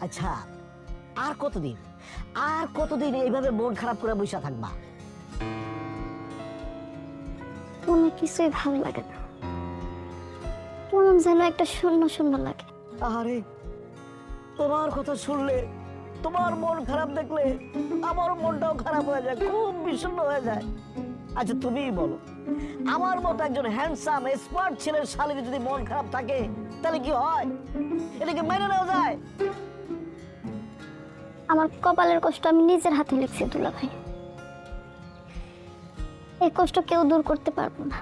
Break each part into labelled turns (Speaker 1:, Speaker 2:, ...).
Speaker 1: আচ্ছা, আর কতদিন এইভাবে মন খারাপ করে বসে থাকবা?
Speaker 2: কোনো কিছুই ভালো লাগে না, কেমন যেন একটা শূন্য শূন্য লাগে।
Speaker 1: আরে তোমার কথা শুনলে, তোমার মন খারাপ দেখলে আমার মনটাও খারাপ হয়ে যায়, খুব বিষণ্ণ হয়ে যায়। আচ্ছা তুমিই বলো, আমার মতো একজন হ্যান্ডসাম স্মার্ট ছেলের শালীর যদি মন খারাপ থাকে তাহলে কি হয়? এটাকে মেনে নেওয়া যায়?
Speaker 2: আমার কপালের কষ্ট আমি নিজের হাতে লিখছি দুলা ভাই, এই কষ্ট কেউ দূর করতে পারবো না।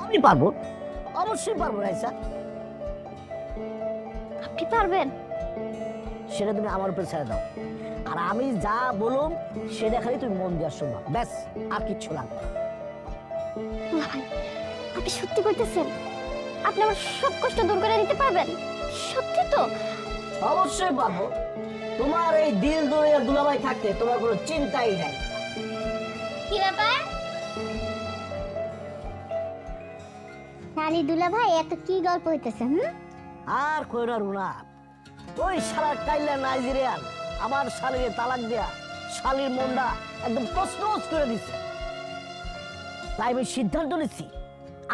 Speaker 1: আমি পারবো, অবশ্যই পারবো রাইসা।
Speaker 2: আপনি পারবেন?
Speaker 1: সেটা তুমি আমার উপর ছেড়ে দাও, আর আমি যা বলুম সেটা খালি তুমি মন দিয়ে শুনবা, ব্যাস, আর কিচ্ছু লাগবে না।
Speaker 2: দুলা ভাই, আপনি সত্যি কইতেছেন? আপনি আমার সব কষ্ট দূর করে দিতে পারবেন? সত্যি তো?
Speaker 1: অবশ্যই পারবো। তোমার এই দিল দরিয়া দুলাভাই থাকতে তোমার কোনো চিন্তাই নাই।
Speaker 2: কি ব্যাপার শালি দুলা ভাই, এত কি গল্প হইতেছে?
Speaker 1: আর কইরা রুনা, ওই শালা কাইলা নাইজেরিয়ান আমার শালীর তালাক দেয়া শালীর মনটা একদম তছনছ করে দিছে। তাই আমি সিদ্ধান্ত নিচ্ছি,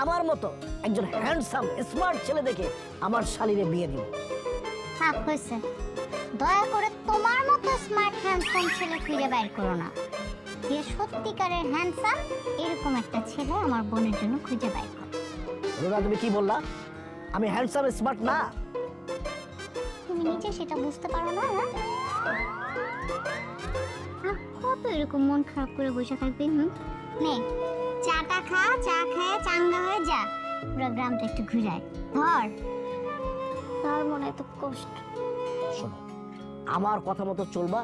Speaker 1: আমার মতো একজন হ্যান্ডসাম স্মার্ট ছেলে দেখে আমার শালীরে বিয়ে দিব।
Speaker 2: থাক হয়েছে, দয়া করে তোমার মতো স্মার্ট হ্যান্ডসাম ছেলে খুঁজে বের করো না। যে সত্যিকারের হ্যান্ডসাম এরকম একটা ছেলে আমার বোনের জন্য খুঁজে বের করো।
Speaker 1: রুনা তুমি কি বললা? আমি হ্যান্ডসাম স্মার্ট না?
Speaker 2: তুমি নিজে সেটা বুঝতে পারো না? আর কত এরকম মন খারাপ করে বসে থাকবে? নে চাটা খা, চা খেয়ে চাঙ্গা হয়ে যা, পুরো গ্রামটা একটু ঘুরায় ধর। তার মনে এত কষ্ট।
Speaker 1: শোনো, আমার কথা মতো চলবা,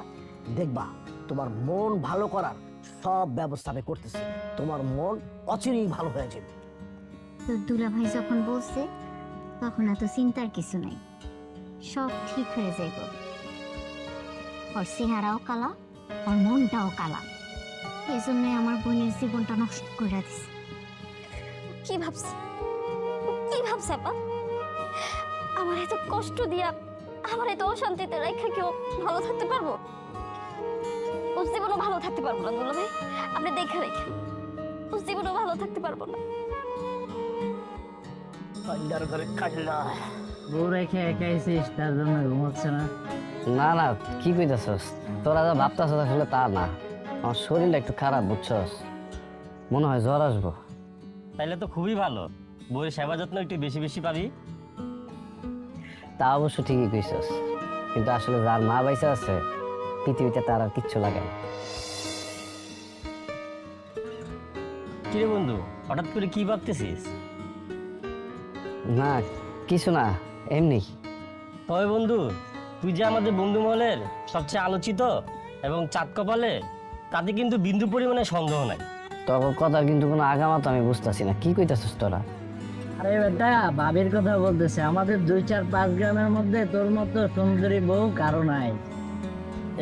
Speaker 1: দেখবা তোমার মন ভালো করার সব ব্যবস্থা আমি করতেছি। তোমার মন অচিরেই ভালো হয়ে যাবে।
Speaker 2: তো দুলা ভাই যখন বলছে তখন এত চিন্তার কিছু নাই, সব ঠিক হয়ে যাইব। ওর চেহারাও কালা, ওর মনটাও কালা, এই জন্য আমার বোনের জীবনটা নষ্ট করে দিছে।
Speaker 3: কি ভাবছে আপা? আমার এত কষ্ট দিয়া, আমার এত অশান্তিতে রেখে কেউ ভালো থাকতে পারবো? ওর জীবনও ভালো থাকতে পারবো না দুলা ভাই, আপনি দেখে রেখেন, ওর জীবনও ভালো থাকতে পারবো না।
Speaker 4: বউ রেখে একাইছিস তার জন্য ঘুমাচ্ছে না?
Speaker 5: না না, কি কইতাছস? তোরা যা ভাবতাছস আসলে তা না, আমার শরীরটা একটু খারাপ, বুঝছস? মনে হয় জ্বর আসবো।
Speaker 6: তাইলে তো খুবই ভালো, বউয়ের সেবা যত্ন একটু বেশি বেশি পাবি।
Speaker 5: তা অবশ্য ঠিকই কইছস, কিন্তু আসলে যার মা বাইসা আছে পৃথিবীতে তার আর কিচ্ছু লাগে না।
Speaker 6: কিরে বন্ধু, হঠাৎ করে কি ভাবতেছিস?
Speaker 5: না কিছু না, এমনি।
Speaker 6: তবে বন্ধু, তুই যে আমাদের বন্ধু মহলের সবচেয়ে আলোচিত এবং চাঁদ কপালে, তাতে কিন্তু বিন্দু পরিমাণে সন্দেহ নাই।
Speaker 5: তোর কথার কিন্তু কোনো আগামা তো আমি বুঝতেছি না, কি কইতাছস তোরা?
Speaker 4: আরে বেটা, ভাবির কথা বলতেছে। আমাদের 2-4-5 গ্রামের মধ্যে তোর মতো সুন্দরী বউ কারো নাই।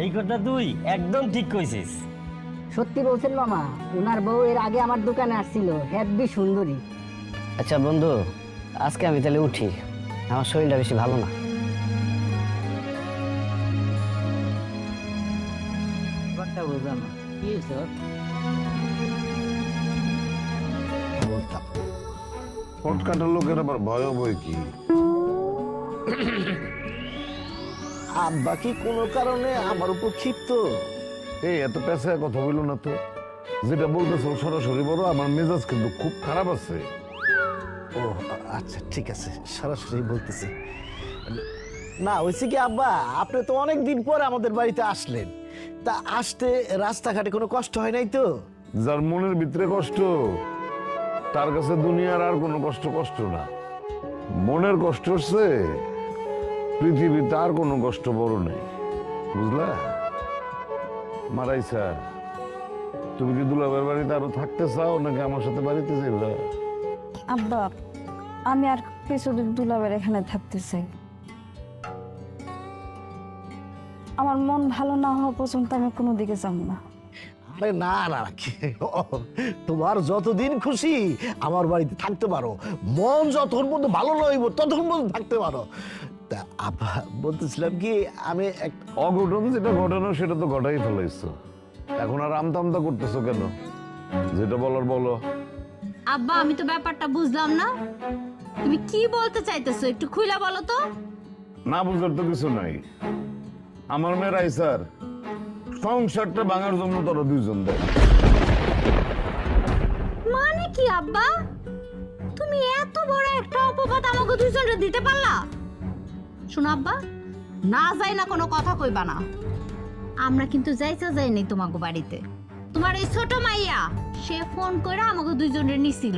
Speaker 6: এই কথা তুই একদম ঠিক কইছিস।
Speaker 7: সত্যি বলছেন মামা, ওনার বউ এর আগে আমার দোকানে আসছিল, হেব্বি সুন্দরী।
Speaker 5: আচ্ছা বন্ধু, আজকে আমি তাহলে উঠি, আমার শরীরটা বেশি ভালো না।
Speaker 4: কথা বুঝানো কি হয়েছে?
Speaker 8: পট কাটার লোকের আবার ভয় বই কি?
Speaker 9: আব্বা কি কোনো কারণে আমার উপর ক্ষিপ্ত?
Speaker 8: এই এত পেশায় কথা বললো না তো, যেটা বলতেছো সরাসরি বড়, আমার মেজাজ কিন্তু খুব খারাপ আছে।
Speaker 9: ও আচ্ছা ঠিক আছে, সরাসরি বলতেছি। না হয়েছে কি আব্বা, আপনি তো অনেক দিন পর আমাদের বাড়িতে আসলেন, তা আসতে রাস্তাঘাটে কোনো কষ্ট হয় নাই তো?
Speaker 8: যার মনের ভিতরে কষ্ট, তার কাছে দুনিয়ার আর কোনো কষ্ট কষ্ট না। মনের কষ্ট হচ্ছে পৃথিবীতে আর কোনো কষ্ট বড় নেই, বুঝলা? মারাইসা, তুমি কি দুলাভাইয়ের বাড়িতে আরো থাকতে চাও নাকি আমার সাথে বাড়িতে যাইবা?
Speaker 3: আব্বা, আমি আর কিছুদিন দুলাভাইয়ের এখানে থাকতে চাই। আমার মন ভালো না হওয়া পর্যন্ত আমি কোনো দিকে যাব না।
Speaker 9: আরে না না, তোমার যতদিন খুশি আমার বাড়িতে থাকতে পারো, মন যতক্ষণ পর্যন্ত ভালো নইব ততক্ষণ পর্যন্ত থাকতে পারো। তা আব্বা বলতেছিলাম কি আমি
Speaker 8: অঘটন যেটা ঘটানো সেটা তো ঘটাই ফেলাইছো, এখন আর আমতামতা করতেছো কেন? যেটা বলার বলো।
Speaker 10: আব্বা আমি তো ব্যাপারটা বুঝলাম না, তুমি কি বলতে চাইতেছো একটু খুইলা বলো তো।
Speaker 8: না বুঝার তো কিছু নাই। আমার মেয়ের আইসার সংসারটা ভাঙার জন্য তোরা দুইজন দেয়।
Speaker 10: মানে কি আব্বা, তুমি এত বড় একটা অপবাদ আমাকে দুইজনে দিতে পারলা? শোনো আব্বা, না যাই না কোনো কথা কইবা না। আমরা কিন্তু যাইতে যাইনি তোমাকে বাড়িতে। তোমার এই ছোট মাইয়া সে ফোন করে আমাকে দুইজনের নিছিল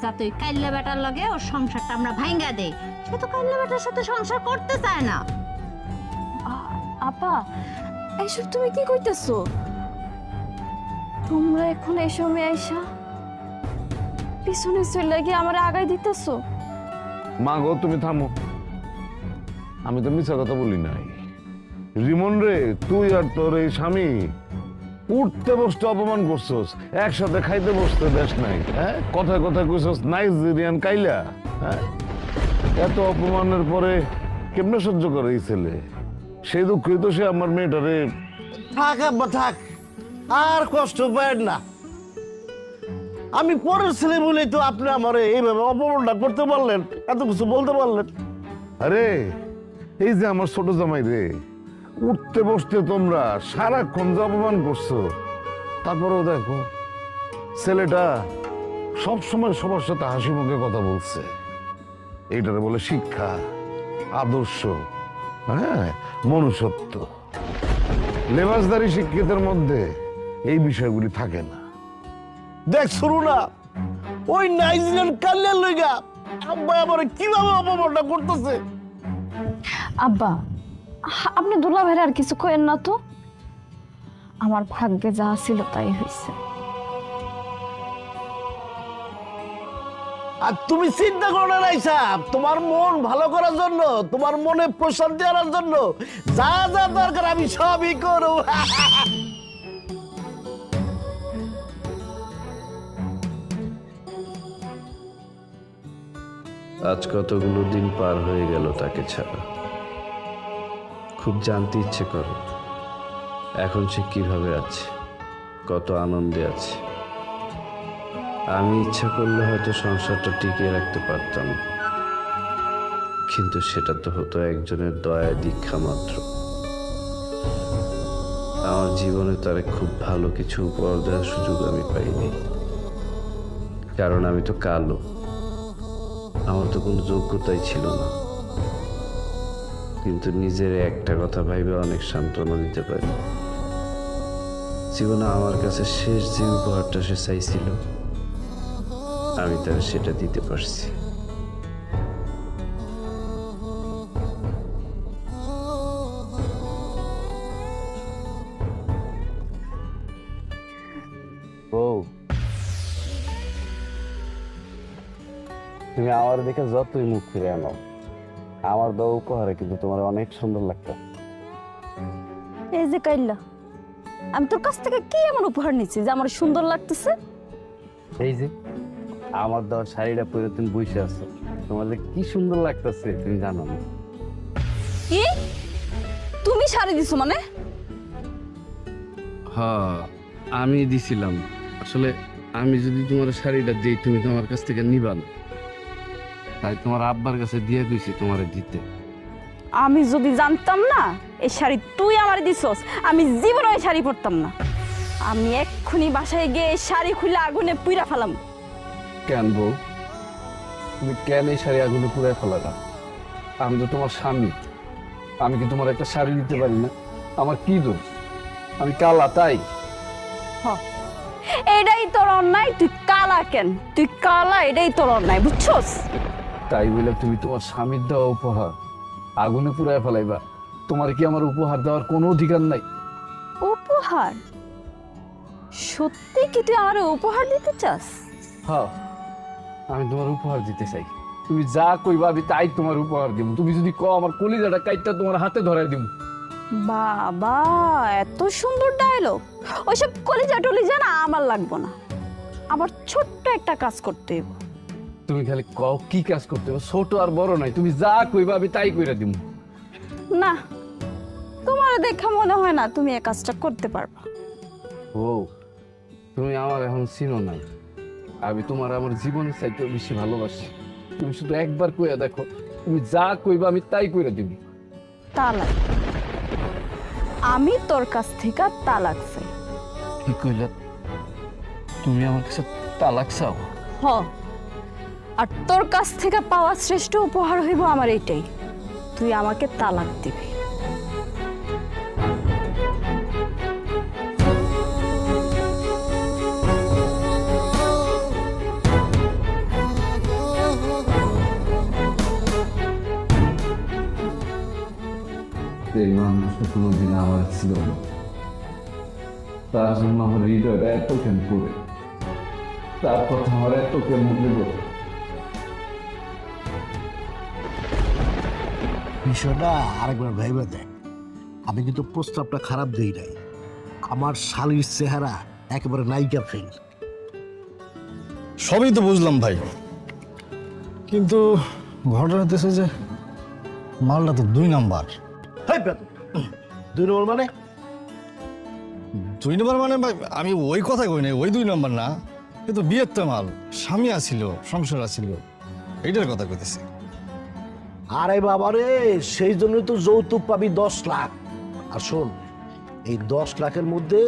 Speaker 10: যাতে ওই কাইল্লা বেটার লগে ওর সংসারটা আমরা ভাঙ্গা দেই। সে তো কাইল্লা বেটার সাথে সংসার করতে চায় না।
Speaker 3: আপা এইসব তুমি কি কইতেছো? তোমরা এখন এই সময় আইসা পিছনে চলে গিয়ে আমার আগায় দিতেছো?
Speaker 8: মা গো তুমি থামো, আমি তো মিথ্যা কথা বলি নাই। রিমন রে, তুই আর তোর এই স্বামী উঠতে বসতে অপমান করছস, একসাথে খাইতে বসতে দেশ নাই। হ্যাঁ, কথায় কথায় কইছস নাইজেরিয়ান কাইলা। হ্যাঁ, এত অপমানের পরে কেমনে সহ্য করে এই ছেলে? সেই দুঃখই তো সে আমার মেয়েটারে।
Speaker 9: থাক আব্বা থাক, আর কষ্ট পায় না। আমি পরের ছেলে বলেই তো আপনি আমার এইভাবে অপমানটা করতে পারলেন, এত কিছু বলতে পারলেন।
Speaker 8: আরে এই যে আমার ছোট জামাই রে, উঠতে বসতে তোমরা সারাক্ষণ যে অপমান করছো, তারপরেও দেখো ছেলেটা সব সময় সবার সাথে হাসি মুখে কথা বলছে। এইটারে বলে শিক্ষা, আদর্শ, হ্যাঁ, মনুষ্যত্ব। লেবাসদারি শিক্ষিতের মধ্যে এই বিষয়গুলি থাকে না।
Speaker 9: দেখ শুরু না, ওই নাইজেরিয়ান কাল্যাণ লইগা আব্বা আমার কিভাবে অপমানটা করতেছে।
Speaker 3: আব্বা আপনি দুলা ভাইয়ের আর কিছু কইেন না তো, আমার ভাগ্যে যা ছিল তাই হয়েছে।
Speaker 9: আর তুমি চিন্তা করো না রাইসা, তোমার মন ভালো করার জন্য, তোমার মনে প্রশান্তি আনার জন্য যা যা দরকার আমি সবই করব।
Speaker 11: আজ কতগুলো দিন পার হয়ে গেল তাকে ছাড়া। খুব জানতে ইচ্ছে করে এখন সে কিভাবে আছে, কত আনন্দে আছে। আমি ইচ্ছা করলে হয়তো সংসারটা টিকিয়ে রাখতে পারতাম, কিন্তু সেটা তো হতো একজনের দয়া দীক্ষা মাত্র। আমার জীবনে তার খুব ভালো কিছু উপহার দেওয়ার সুযোগ আমি পাইনি, কারণ আমি তো কালো, আমার তো কোনো যোগ্যতাই ছিল না। কিন্তু নিজের একটা কথা ভাইবে অনেক সান্ত্বনা দিতে পারি। জীবনে আমার কাছে শেষ যে উপহারটা সে চাইছিল, আমি তার সেটা দিতে পারছি।
Speaker 5: বউ, তুমি আমার দেখে যতই মুখ ফিরে আনো, আমার দেওয়া উপহারে কিন্তু তোমার অনেক সুন্দর লাগতো।
Speaker 3: এই যে কাইল্লা, আমি তোর কাছ থেকে কি এমন উপহার নিচ্ছি যে আমার সুন্দর লাগতেছে?
Speaker 5: এই যে আমার দেওয়া শাড়িটা পরে তুমি বসে আছো, তোমার যে কি সুন্দর লাগতেছে তুমি জানো না?
Speaker 3: কি তুমি শাড়ি দিছো মানে?
Speaker 11: হ্যাঁ, আমি দিছিলাম। আসলে আমি যদি তোমার শাড়িটা দিই তুমি তোমার কাছ থেকে নিবা না, তাই তোমার আব্বার কাছে দিয়ে দিয়েছি তোমার দিতে।
Speaker 3: আমি যদি জানতাম না এই শাড়ি তুই আমার দিছস, আমি জীবনে এই শাড়ি পরতাম না। আমি এক্ষুনি বাসায় গিয়ে এই শাড়ি খুলে আগুনে পুইরা ফেলাম।
Speaker 11: কেন বউ, তুমি কেন এই শাড়ি আগুনে পুড়ায় ফেলালা? আমি তো তোমার স্বামী, আমি কি তোমার একটা শাড়ি দিতে পারি না? আমার কি দোষ? আমি কালা তাই?
Speaker 3: এটাই তোর অন্যায়, তুই কালা কেন? তুই কালা, এটাই তোর অন্যায়, বুঝছস?
Speaker 11: তাই বলে তুমি তোমার স্বামীর দেওয়া উপহার আগুনে পুড়ায় ফেলাইবা? তোমার কি আমার উপহার দেওয়ার কোনো অধিকার নাই?
Speaker 3: উপহার? সত্যি কি তুই আমার উপহার দিতে চাস?
Speaker 11: হ্যাঁ, আমি তোমার উপহার দিতে চাই। তুমি যা কইবা আমি তাই তোমার উপহার দিব। তুমি যদি কও আমার কলিজাটা কাইটটা তোমার হাতে ধরাই দিব।
Speaker 3: বাবা, এত সুন্দর ডায়লগ! ওইসব কলিজা টলিজা না আমার লাগবো না, আবার ছোট্ট একটা কাজ করতে হবে।
Speaker 11: তুমি খালি কও কি কাজ করতে হবে, ছোট আর বড় নাই, তুমি যা কইবা আমি তাই কইরা দিব।
Speaker 10: না, তোমার দেখা মনে হয় না তুমি এই কাজটা করতে পারবা।
Speaker 11: ও তুমি আমার এখন চিনো না, আমি তোমার আমার জীবনের চাইতে বেশি ভালোবাসি। তুমি শুধু একবার কইয়া দেখো, তুমি যা কইবা আমি তাই কইরা দিব।
Speaker 10: তালাক? আমি তোর কাছ থেকে তালাক চাই।
Speaker 11: কি কইলা? তুমি আমার কাছে তালাক চাও?
Speaker 10: হ, আর তোর কাছ থেকে পাওয়া শ্রেষ্ঠ উপহার হইব আমার এইটাই, তুই আমাকে তালাক দিবি।
Speaker 11: এই মানুষটা কোনোদিন আমার ছিল না, তার জন্য আমার হৃদয়টা এত কেন পড়ে, তার কথা আমার এত কেন মনে পড়ে।
Speaker 9: বিষয়টা আরেকবার ভেবে দেখ। আমি কিন্তু প্রস্তাবটা খারাপ দেই নাই। আমার শালীর চেহারা একেবারে নায়িকা ফেল।
Speaker 12: সবই তো বুঝলাম ভাই, কিন্তু ঘটনা হতেছে যে মালটা তো 2 নাম্বার।
Speaker 9: হেই বেটা, 2 নম্বর মানে?
Speaker 12: 2 নাম্বার মানে ভাই আমি ওই কথা কই নাই, ওই 2 নাম্বার না, কিন্তু বিয়ের তো মাল, স্বামী আছিল, সংসার আছিল, এইটার কথা কইতেছি।
Speaker 9: আরে বাবারে, সেই জন্য তো যৌতুক পাবি 10 লাখ। আর শোন, এই 10 লাখের মধ্যে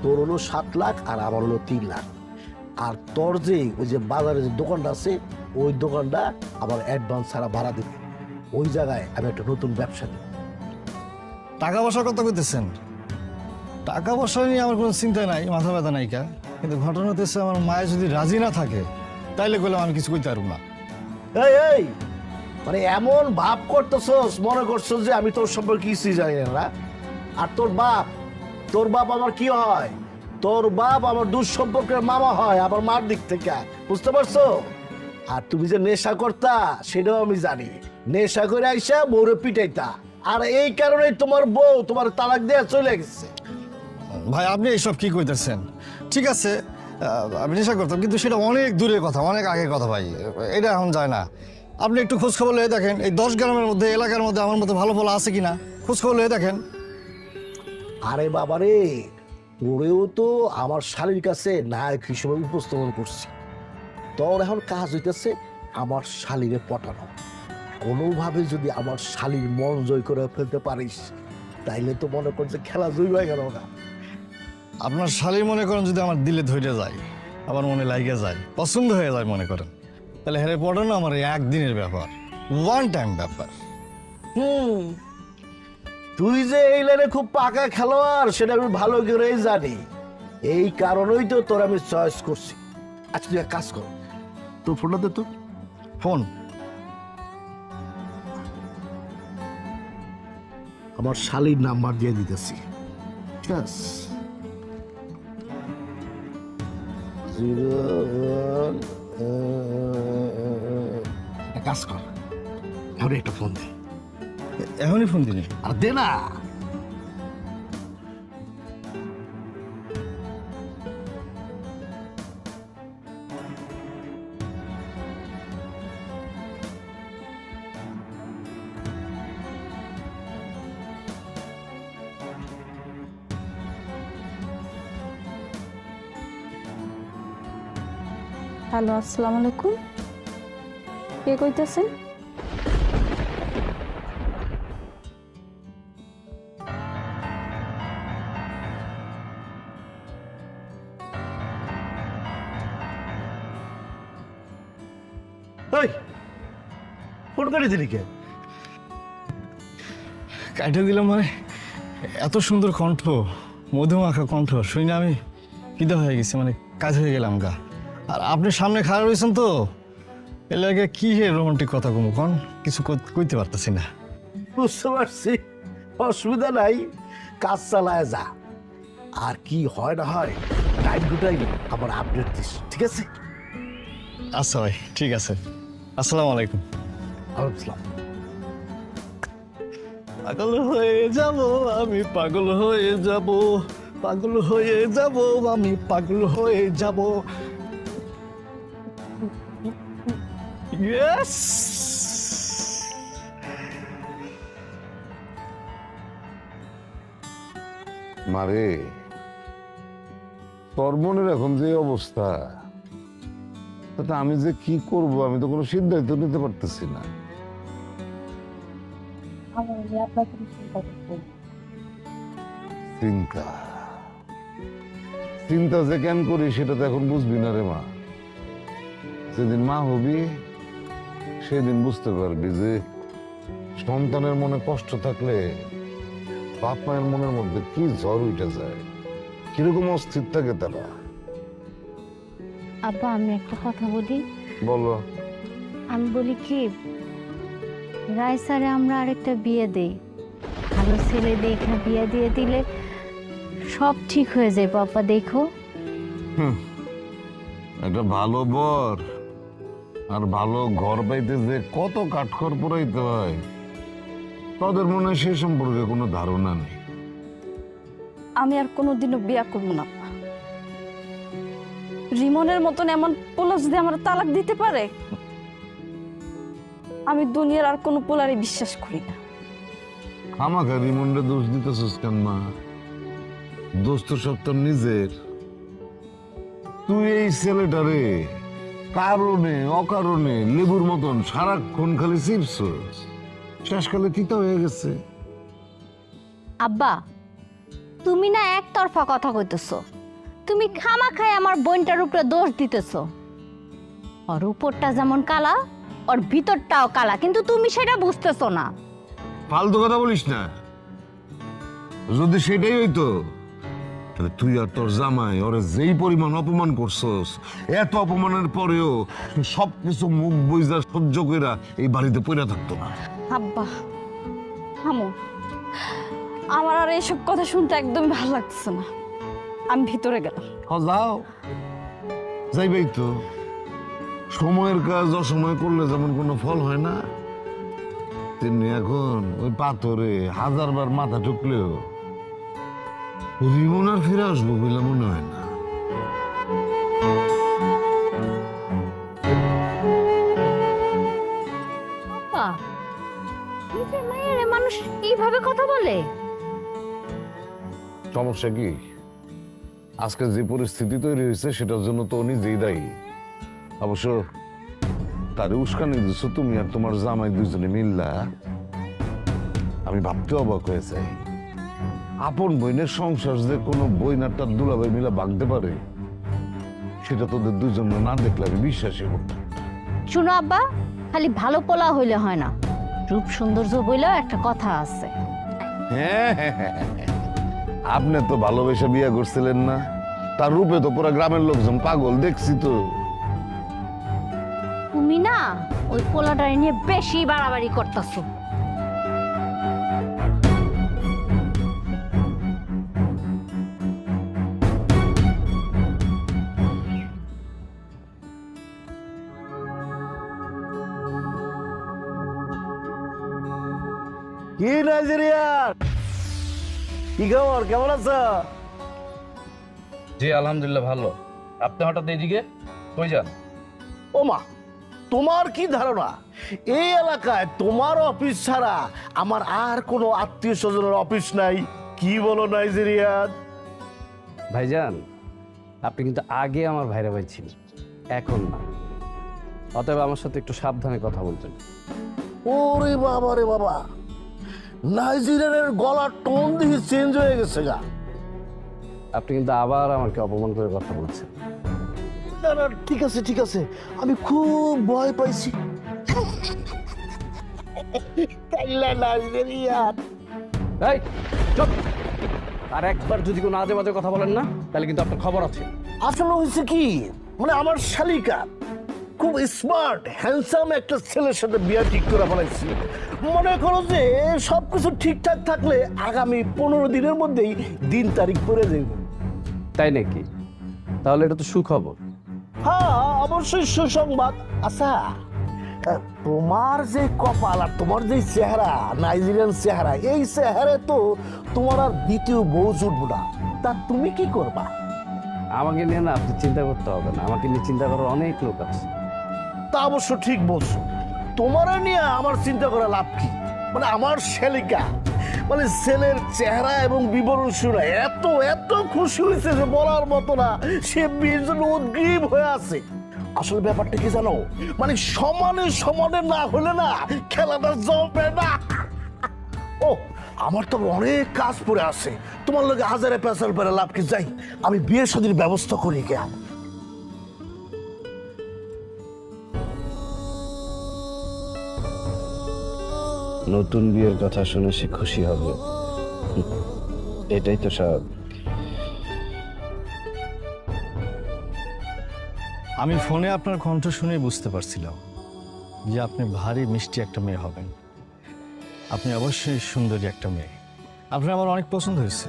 Speaker 9: তোর হলো 7 লাখ আর আমার হলো 3 লাখ। আর তোর যে ওই যে বাজারে যে দোকানটা আছে, ওই দোকানটা আবার অ্যাডভান্স ছাড়া ভাড়া দেবে। ওই জায়গায় আমি একটা নতুন ব্যবসা দিই।
Speaker 12: টাকা পয়সার কথা কইতেছেন? টাকা পয়সা নিয়ে আমার কোনো চিন্তা নাই, মাথা ব্যথা নাই কা, কিন্তু ঘটনা হতেছে আমার মায়ে যদি রাজি না থাকে তাইলে কইলাম আমি কিছু কইতে পারব না।
Speaker 9: এই এই মানে এমন ভাব করতেছস, মনে করছস যে আমি তোর সম্পর্কে কিছুই জানি না। আর তোর বাপ আমার কি হয়? তোর বাপ আমার দূর সম্পর্কের মামা হয়, আমার মার দিক থেকে, বুঝতে পারছো? আর তুমি যে নেশা করতা সেটাও আমি জানি। নেশা করে আইসা বউরে পিটাইতা, আর এই কারণেই তোমার বউ তোমার তালাক দিয়ে চলে গেছে।
Speaker 12: ভাই আপনি এইসব কি কইতেছেন? ঠিক আছে, আমি নেশা করতাম, কিন্তু সেটা অনেক দূরের কথা, অনেক আগের কথা ভাই, এটা এখন যায় না। আপনি একটু খোঁজ খবর লয়ে দেখেন এই 10 গ্রামের মধ্যে, এলাকার মধ্যে আমার মতো ভালো ফল আছে কিনা, খোঁজ খবর লয়ে দেখেন।
Speaker 9: আরে বাবারে, ওরেও তো আমার শালীর কাছে নায়ক হিসেবে উপস্থাপন করছি। তোর এখন কাজ হইতেছে আমার শালীরে পটানো। কোনোভাবে যদি আমার শালীর মন জয় করে ফেলতে পারিস, তাইলে তো মনে করছে খেলা জয় হয়ে গেল না।
Speaker 12: আপনার শালী মনে করেন যদি আমার দিলে ধরে যায়, আমার মনে লাগে যায়, পছন্দ হয়ে যায় মনে করেন, তাহলে হেরে পড়ানো আমার এই একদিনের ব্যাপার, 1 টাইম ব্যাপার।
Speaker 9: তুই যে এই লাইনে খুব পাকা খেলোয়াড় সেটা আমি ভালো করেই জানি। এই কারণেই তো তোর আমি চয়েস করছি। আচ্ছা তুই এক কাজ কর, তোর ফোনটা দে তো।
Speaker 12: ফোন?
Speaker 9: আমার শালীর নাম্বার দিয়ে দিতেছি, ঠিক আছে? 01 এক কাজ কর, এখন একটা ফোন দে।
Speaker 12: এখনই ফোন দিন?
Speaker 9: আর দে না।
Speaker 10: হ্যালো, আসসালামু আলাইকুম। কে কইতেছেন?
Speaker 9: ওই ফোন করে দিলি কে?
Speaker 12: কাইটা দিলাম মানে, এত সুন্দর কণ্ঠ, মধুমাখা কণ্ঠ শুনে আমি কিদা হয়ে গেছি, মানে কাজ হয়ে গেলাম গা। আর আপনি সামনে খারাপ হয়েছেন তো, এর লাগে কি হে রোমান্টিক কথা কমু কন, কিছু কইতে পারতেছি না।
Speaker 9: বুঝতে পারছি, অসুবিধা নাই, কাজ চালায় যা। আর কি হয় না হয় টাইম টু টাইম আবার আপডেট দিস, ঠিক আছে?
Speaker 12: আচ্ছা ভাই, ঠিক আছে। আসসালামু আলাইকুম।
Speaker 9: আসসালাম।
Speaker 12: পাগল হয়ে যাব আমি, পাগল হয়ে যাব, পাগল হয়ে যাব আমি, পাগল হয়ে যাব। ইয়েস,
Speaker 8: মারে, তোর মনের এখন যে অবস্থা, তাতে আমি যে কি করব আমি তো কোনো সিদ্ধান্ত নিতে পারতেছি না। চিন্তা চিন্তা যে কেন করি সেটা তো এখন বুঝবি না রে মা। যেদিন মা হবি সেদিন বুঝতে পারবি যে সন্তানের মনে কষ্ট থাকলে বাপ মায়ের মনের মধ্যে কি ঝড় উঠে যায়, কিরকম অস্থির থাকে তারা।
Speaker 10: আব্বা আমি একটা কথা বলি।
Speaker 8: বলো।
Speaker 10: আমি বলি কি, রায় স্যারে আমরা আরেকটা বিয়ে দেই, ভালো ছেলে দেখে বিয়ে দিয়ে দিলে সব ঠিক হয়ে যায়। বাবা দেখো,
Speaker 8: একটা ভালো বর আর ভালো ঘর পাইতে যে কত কাঠখড় পোড়াইতে হয় তাদের মনে সে সম্পর্কে কোনো ধারণা নেই।
Speaker 3: আমি আর কোনোদিনও বিয়া করবো না। রিমনের মতন এমন পোলা যদি আমার তালাক দিতে পারে, আমি দুনিয়ার আর কোনো পোলারে বিশ্বাস করি না।
Speaker 8: আমাকে রিমন্ডে দোষ দিতেছিস কেন মা? দোষ তো সব তোর নিজের। তুই এই ছেলেটারে কারণে অকারণে লেবুর মতন সারাক্ষণ খালি চিপছস, শেষকালে তিতা হয়ে গেছে।
Speaker 10: আব্বা তুমি না একতরফা কথা কইতেছো। তুমি খামাখায় আমার বোনটার উপরে দোষ দিতেছো। ওর উপরটা যেমন কালা, ওর ভিতরটাও কালা, কিন্তু তুমি সেটা বুঝতেছো না।
Speaker 8: ফালতু কথা বলিস না। যদি সেটাই হইতো তাহলে তুই আর তোর জামাই ওরে যেই পরিমাণ অপমান করছস, এত অপমানের পরেও সবকিছু মুখ বইজা সহ্য কইরা এই বাড়িতে পড়ে থাকতো না।
Speaker 3: আব্বা থামো, আমার আর এইসব কথা শুনতে একদমই ভালো লাগতেছে না। আমি ভিতরে গেলাম।
Speaker 8: যাও, যাইবেই তো। সময়ের কাজ অসময় করলে যেমন কোনো ফল হয় না, তেমনি এখন ওই পাথরে 1000 বার মাথা ঠুকলেও রিমন আর ফিরে আসবো বলে মনে হয় না।
Speaker 10: আব্বা নিজের মায়ের মানুষ এইভাবে কথা বলে?
Speaker 8: সমস্যা কি? আজকে যে পরিস্থিতি তৈরি হয়েছে সেটার জন্য তো নিজেই দায়ী। অবশ্য তারে উস্কানি দিচ্ছ তুমি আর তোমার জামাই দুজনে মিল্লা। আমি ভাবতে অবাক হয়ে যাই, আপন বইনের সংসার যে কোনো বইন আর তার দুলাভাই মিলা ভাঙতে পারে, সেটা তোদের দুজন না দেখলে আমি বিশ্বাসই করতাম।
Speaker 10: শুনো আব্বা, খালি ভালো পোলা হইলে হয় না, রূপ সৌন্দর্য বইলেও একটা কথা আছে।
Speaker 8: হ্যাঁ, আপনি তো ভালোবেসে বিয়ে করছিলেন না? তার রূপে তো পুরো গ্রামের লোকজন পাগল, দেখছি তো।
Speaker 10: তুমি না ওই পোলাটারে নিয়ে বেশি বাড়াবাড়ি করতেছো।
Speaker 9: কি নাইজেরিয়ার কি খবর, কেমন আছো?
Speaker 11: জি আলহামদুলিল্লাহ ভালো। আপনি হঠাৎ এইদিকে কই যান?
Speaker 9: ও মা, তোমার কি ধারণা এই এলাকায় তোমার অফিস ছাড়া আমার আর কোনো আত্মীয় স্বজনের অফিস নাই? কি বলো নাইজেরিয়ান?
Speaker 11: ভাইজান আপনি কিন্তু আগে আমার ভাইরা ভাই ছিলেন, এখন না। অতএব আমার সাথে একটু সাবধানে কথা বলতেন।
Speaker 9: ওরে বাবা রে বাবা, নাইজেরিয়ানের গলার টোন দেখি চেঞ্জ হয়ে গেছে গা।
Speaker 11: আপনি কিন্তু আবার আমাকে অপমান করে কথা বলছেন।
Speaker 9: না না, ঠিক আছে ঠিক আছে, আমি খুব ভয় পাইছি। নাইজেরিয়ান
Speaker 11: এই চুপ! আর একবার যদি কোনো আজে বাজে কথা বলেন না তাহলে কিন্তু আপনার খবর আছে।
Speaker 9: আসলে হয়েছে কি, মানে আমার শালিকা খুব স্মার্ট হ্যান্ডসাম একটা ছেলের সাথে বিয়ে ঠিক করে ফেলাইছি। মনে করো যে সবকিছু ঠিকঠাক থাকলে আগামী 15 দিনের মধ্যেই দিন তারিখ পড়ে যাবে।
Speaker 11: তাই নাকি? তাহলে এটা তো সুখবর।
Speaker 9: হ্যাঁ অবশ্যই সুসংবাদ। আচ্ছা, তোমার যে কপাল আর তোমার যে চেহারা, নাইজেরিয়ান চেহারা, এই চেহারায় তো তোমার আর দ্বিতীয় বউ জুটবো না। তা তুমি কি করবা?
Speaker 11: আমাকে নিয়ে না আপনি চিন্তা করতে হবে না, আমাকে নিয়ে চিন্তা করার অনেক লোক আছে।
Speaker 9: তা অবশ্য ঠিক বলছো, তোমার নিয়ে আমার চিন্তা করা লাভ কি? মানে আমার শালিকা মানে ছেলের চেহারা এবং বিবরণ শুনে এত এত খুশি হয়েছে যে বলার মতো না। সে বিয়ের জন্য উদ্গ্রীব হয়ে আছে। আসলে ব্যাপারটা কি জানো, মানে সমানে সমানে না হলে না খেলাটা জমবে না। ও আমার তো অনেক কাজ পড়ে আছে, তোমার লগে হাজারে পেশাল পেরে লাভ কি, যাই আমি বিয়ে শাদীর ব্যবস্থা করি গিয়া।
Speaker 11: নতুন বিয়ের কথা শুনে সে খুশি হবে, এটাই তো স্বাভাবিক।
Speaker 12: আমি ফোনে আপনার কণ্ঠ শুনে বুঝতে পারছিলাম যে আপনি ভারী মিষ্টি একটা মেয়ে হবেন। আপনি অবশ্যই সুন্দরী একটা মেয়ে। আপনার আমার অনেক পছন্দ হয়েছে।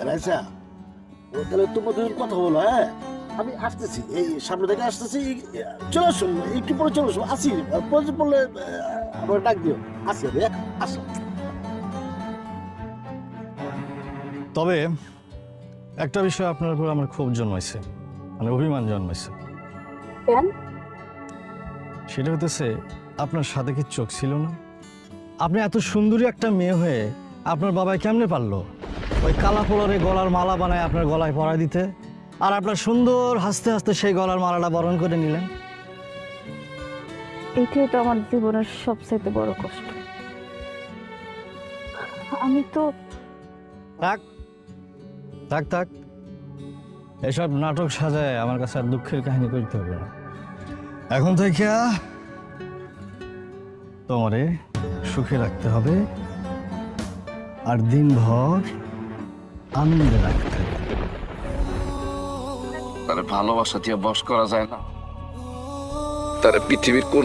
Speaker 9: রাইসা, তাহলে তোমরা দুজন কথা বলো। হ্যাঁ আমি আসতেছি, এই সামনে থেকে আসতেছি, চলে আসুন একটু পরে, চলে আসুন, আসি, প্রয়োজন পড়লে আমার ডাক দিও, আসি আমি, আসো।
Speaker 12: তবে একটা বিষয় আপনার উপর আমার ক্ষোভ জন্মাইছে, মানে অভিমান জন্মাইছে।
Speaker 10: কেন?
Speaker 12: সেটা হতেছে আপনার সাথে কি চোখ ছিল না? আপনি এত সুন্দরী একটা মেয়ে হয়ে আপনার বাবাই কেমনে পারলো ওই কালা পোলারে গলার মালা বানায় আপনার গলায় পরায় দিতে, আর আপনার সুন্দর হাসতে হাসতে সেই গলার মালাটা বরণ করে নিলেন?
Speaker 10: এটাই তো আমার জীবনের সবচেয়ে বড় কষ্ট। আমি তো
Speaker 12: থাক থাক থাক, এসব নাটক সাজায় আমার কাছে আর দুঃখের কাহিনী করতে হবে না। এখন থেকে তোমারে সুখে রাখতে হবে আর দিনভর আনন্দে রাখতে হবে।
Speaker 8: তারে ভালোবাসা দিয়ে বশ করা যায় না, তারে পৃথিবীর কোন